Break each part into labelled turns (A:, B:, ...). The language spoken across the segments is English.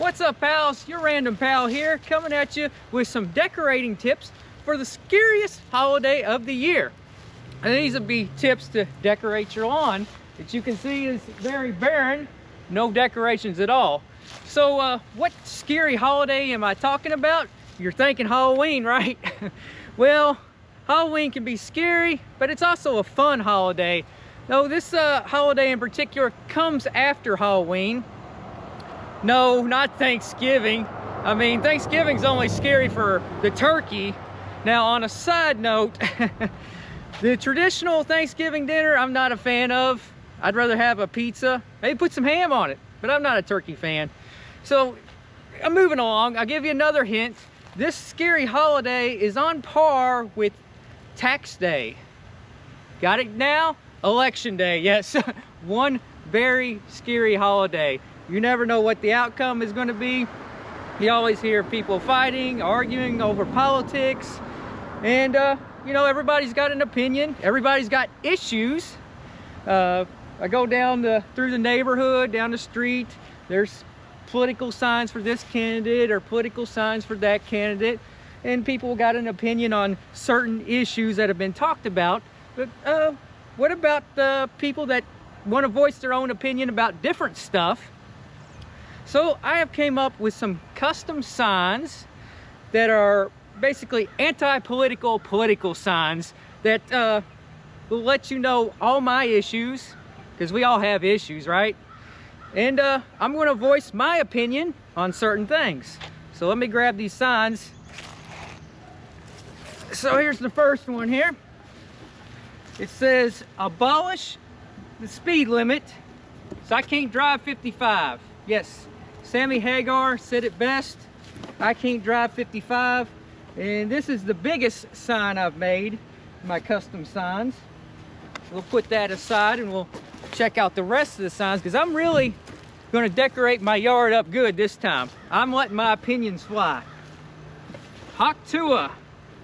A: What's up, pals? Your random pal here, coming at you with some decorating tips for the scariest holiday of the year. And these will be tips to decorate your lawn that you can see is very barren, no decorations at all. So what scary holiday am I talking about? You're thinking Halloween, right? Well, Halloween can be scary, but it's also a fun holiday. No, this holiday in particular comes after Halloween. No, not Thanksgiving. I mean, Thanksgiving's only scary for the turkey. Now, on a side note, the traditional Thanksgiving dinner, I'm not a fan of. I'd rather have a pizza, maybe put some ham on it, but I'm not a turkey fan. So, I'm moving along. I'll give you another hint. This scary holiday is on par with Tax Day. Got it now? Election Day, yes. One very scary holiday. You never know what the outcome is going to be. You always hear people fighting, arguing over politics. And, you know, everybody's got an opinion. Everybody's got issues. I go down through the neighborhood, down the street. There's political signs for this candidate or political signs for that candidate. And people got an opinion on certain issues that have been talked about. But what about the people that want to voice their own opinion about different stuff? So I have came up with some custom signs that are basically anti-political signs that will let you know all my issues, because we all have issues, right? And I'm going to voice my opinion on certain things. So let me grab these signs. So here's the first one here. It says, abolish the speed limit so I can't drive 55. Yes, Sammy Hagar said it best. I can't drive 55. And this is the biggest sign I've made, my custom signs. We'll put that aside and we'll check out the rest of the signs, because I'm really going to decorate my yard up good this time. I'm letting my opinions fly. Hawk Tuah.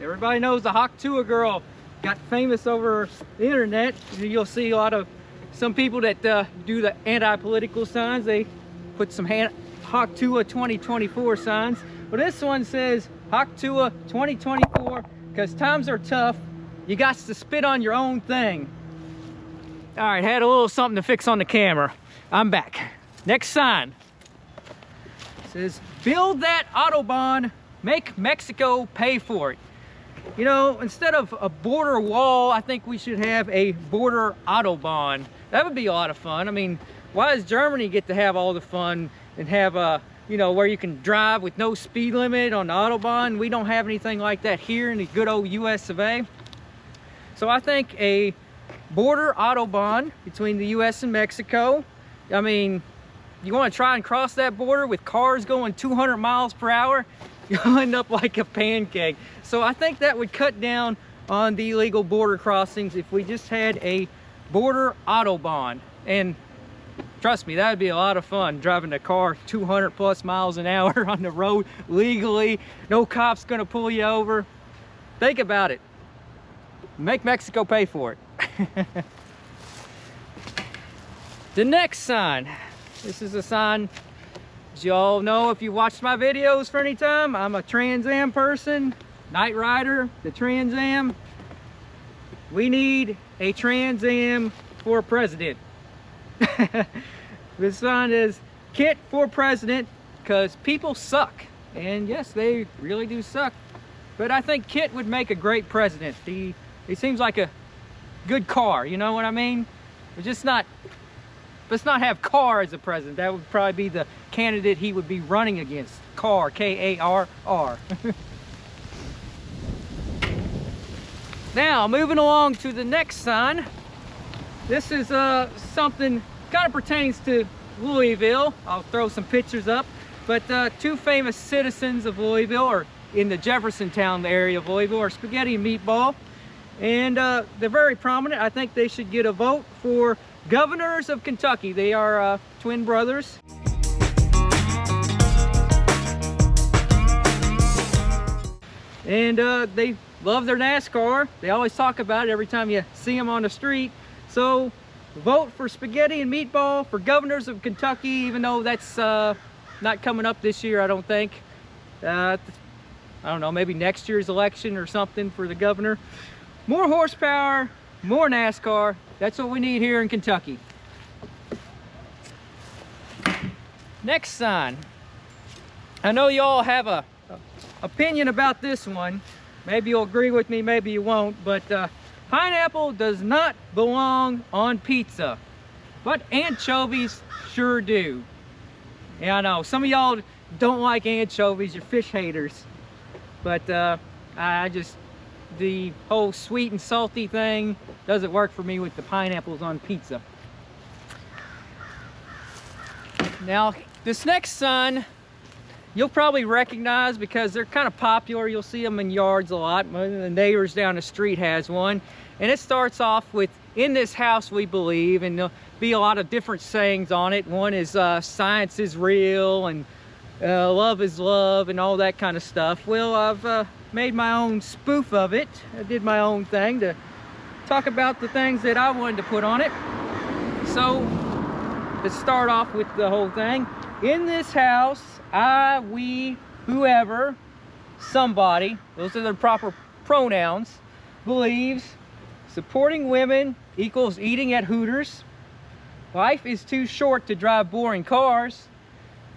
A: Everybody knows the Hawk Tuah girl got famous over the internet. You'll see a lot of some people that do the anti-political signs. They put some Hawk Tuah 2024 signs. But this one says Hawk Tuah 2024, because times are tough. You got to spit on your own thing. All right, had a little something to fix on the camera. I'm back. Next sign. It says, build that Autobahn, make Mexico pay for it. You know, instead of a border wall, I think we should have a border Autobahn. That would be a lot of fun. I mean, why does Germany get to have all the fun and have you know, where you can drive with no speed limit on the Autobahn? We don't have anything like that here in the good old US of A. So I think a border Autobahn between the US and Mexico. I mean, you want to try and cross that border with cars going 200 miles per hour, you'll end up like a pancake. So I think that would cut down on the illegal border crossings if we just had a border Autobahn. And trust me, that would be a lot of fun, driving a car 200 plus miles an hour on the road legally. No cop's gonna pull you over. Think about it. Make Mexico pay for it. The next sign. This is a sign, as you all know if you watched my videos for any time, I'm a Trans Am person, Night Rider, the Trans Am. We need a Trans Am for president. This sign is KIT for president, because people suck. And yes, they really do suck. But I think KIT would make a great president. He seems like a good car, you know what I mean? Let's not have Carr as a president. That would probably be the candidate he would be running against. Carr, K-A-R-R. Now, moving along to the next sign. This is something kind of pertains to Louisville. I'll throw some pictures up. But two famous citizens of Louisville, or in the Jeffersontown area of Louisville, are Spaghetti and Meatball. And they're very prominent. I think they should get a vote for governors of Kentucky. They are twin brothers. And they love their NASCAR. They always talk about it every time you see them on the street. So vote for Spaghetti and Meatball for governors of Kentucky, even though that's not coming up this year, I don't think. I don't know, maybe next year's election or something for the governor. More horsepower, more NASCAR. That's what we need here in Kentucky. Next sign. I know y'all have a opinion about this one. Maybe you'll agree with me, maybe you won't, but pineapple does not belong on pizza, but anchovies sure do. Yeah, I know, some of y'all don't like anchovies, you're fish haters, but the whole sweet and salty thing doesn't work for me with the pineapples on pizza. Now, this next sign, you'll probably recognize because they're kind of popular. You'll see them in yards a lot. One of the neighbors down the street has one. And it starts off with, "In this house we believe," and there'll be a lot of different sayings on it. One is science is real, and love is love, and all that kind of stuff. Well, I've made my own spoof of it. I did my own thing to talk about the things that I wanted to put on it. So, to start off with the whole thing, in this house, I, we, whoever, somebody, those are the proper pronouns, believes supporting women equals eating at Hooters. Life is too short to drive boring cars.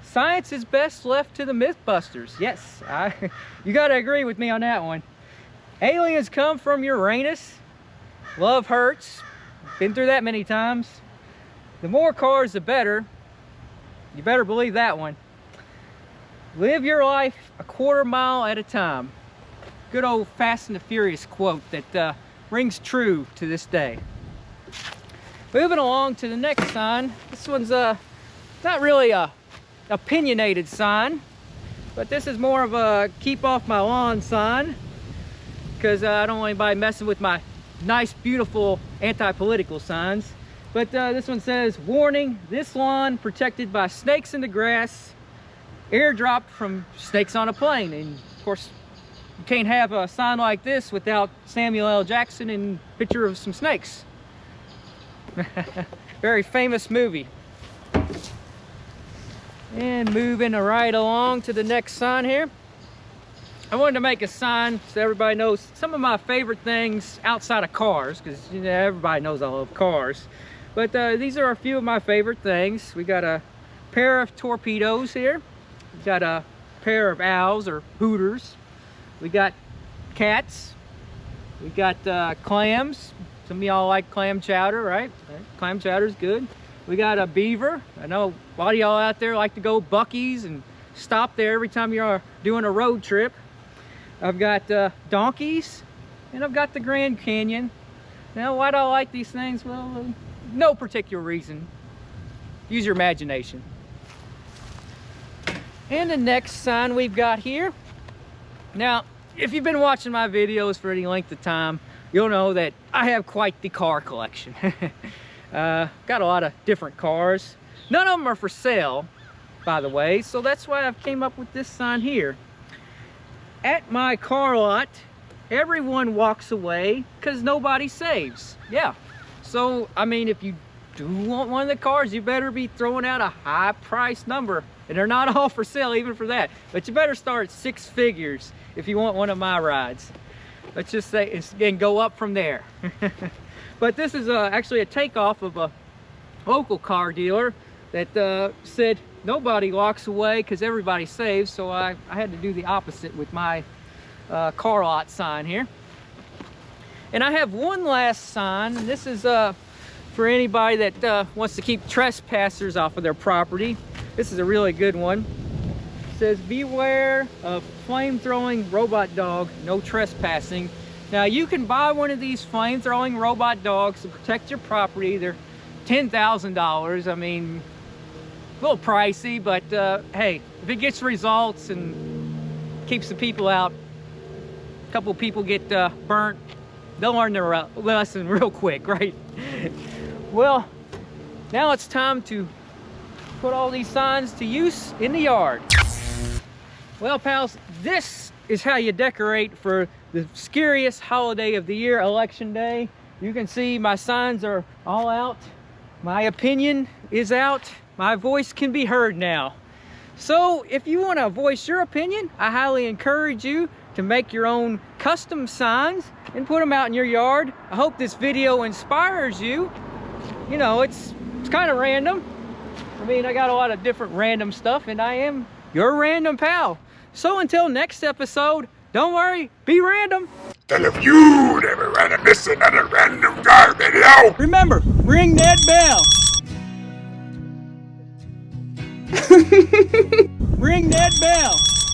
A: Science is best left to the Mythbusters. Yes, you gotta agree with me on that one. Aliens come from Uranus. Love hurts. Been through that many times. The more cars, the better. You better believe that one. Live your life a quarter mile at a time. Good old Fast and the Furious quote that rings true to this day. Moving along to the next sign. This one's not really a opinionated sign, but this is more of a keep off my lawn sign, because I don't want anybody messing with my nice, beautiful anti-political signs. But this one says, "Warning, this lawn protected by snakes in the grass, airdropped from snakes on a plane." And of course, you can't have a sign like this without Samuel L. Jackson and a picture of some snakes. Very famous movie. And moving right along to the next sign here. I wanted to make a sign so everybody knows some of my favorite things outside of cars, because you know, everybody knows I love cars. But these are a few of my favorite things. We got a pair of torpedoes here. We got a pair of owls or Hooters. We got cats. We got clams. Some of y'all like clam chowder, right? Clam chowder is good. We got a beaver. I know a lot of y'all out there like to go Buc-ee's and stop there every time you're doing a road trip. I've got donkeys, and I've got the Grand Canyon. Now, why do I like these things? Well, no particular reason. Use your imagination. And the next sign we've got here. Now, if you've been watching my videos for any length of time, you'll know that I have quite the car collection. Got a lot of different cars. None of them are for sale, by the way, so that's why I've came up with this sign here. At my car lot, everyone walks away because nobody saves. Yeah. So, I mean, if you do want one of the cars, you better be throwing out a high price number. And they're not all for sale, even for that. But you better start at 6 figures if you want one of my rides. Let's just say, and go up from there. But this is actually a takeoff of a local car dealer that said nobody walks away because everybody saves. So I had to do the opposite with my car lot sign here. And I have one last sign. This is for anybody that wants to keep trespassers off of their property. This is a really good one. It says, "Beware of flame-throwing robot dog, no trespassing." Now, you can buy one of these flame-throwing robot dogs to protect your property. They're $10,000. I mean, a little pricey, but hey, if it gets results and keeps the people out, a couple people get burnt, they'll learn their lesson real quick, right? Well, now it's time to put all these signs to use in the yard. Well, pals, this is how you decorate for the scariest holiday of the year, Election Day. You can see my signs are all out. My opinion is out. My voice can be heard now. So if you want to voice your opinion, I highly encourage you to make your own custom signs and put them out in your yard. I hope this video inspires you. You know, it's kind of random. I mean, I got a lot of different random stuff, and I am your random pal. So until next episode, don't worry, be random.
B: And if you never want to miss another random car video,
A: remember, ring that bell. Ring that bell.